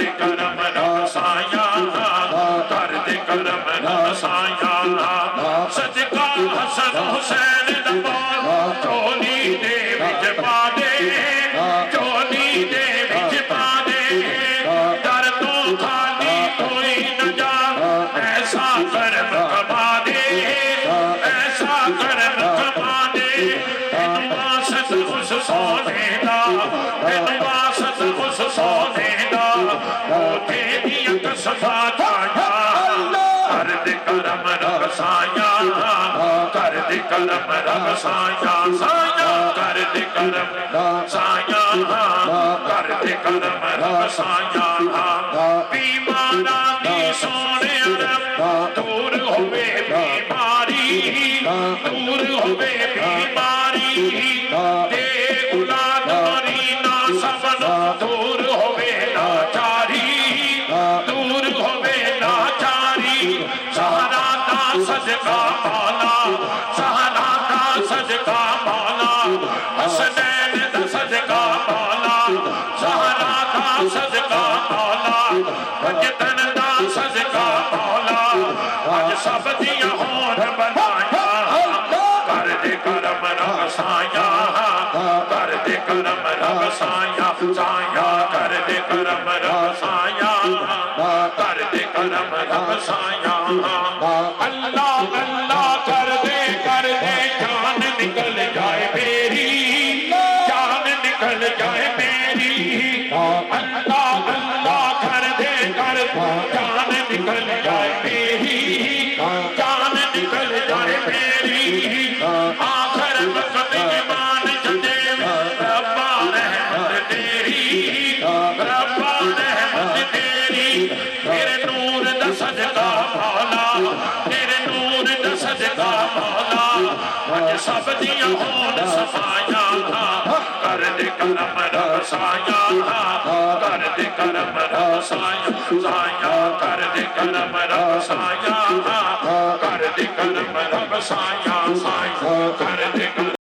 دے کرم رب سایہ کر دے کرم رب سایہ صدقہ حسن حسین دبا چولی دے وچ پا دے چولی دے وچ پا دے در تو خالی کوئی نہ جا ایسا کرم کما دے ایسا کرم کما دے واسط اس سونے دا واسط اس سونے دا اوٹھے دیا کسفا جایا کر دے کرم رب سایہ کر دے کرم رب سایہ سایہ کر دے کرم سایہ کر دے کرم رب سایہ بیمارہ دی سونے رب دور ہوئے بیماری دور ہوئے بیماری دے اولاد مرینا سبن دور ہوئے لاچاری دور ہوئے لاچاری سہرا دا صدقہ مولا سہرا دا صدقہ مولا حسنین دا صدقہ مولا سہرا دا صدقہ مولا وجدن دا صدقہ مولا آج سب دیا ہون بنایا کر دے کرم رب سایہ کر دے کرم رب سایہ سایہ کر دے کرم رب سایہ کر دے کرم رب سایہ اللہ اللہ کر دے جان نکل جائے میری جان نکل جائے میری اللہ اللہ کر دے جان نکل جائے میری جان نکل جائے میری آخر وقت ایمان جدے ربا رحمت تیری ربا رحمت تیری تیرے نور دا صدقہ مولا تیرے نور دا صدقہ مولا آج سب دیا ہون صفایا کر دے کرم رب سایہ کر دے کرم رب سایہ سایہ کر دے کرم رب سایہ کر دے کرم رب سایہ سایہ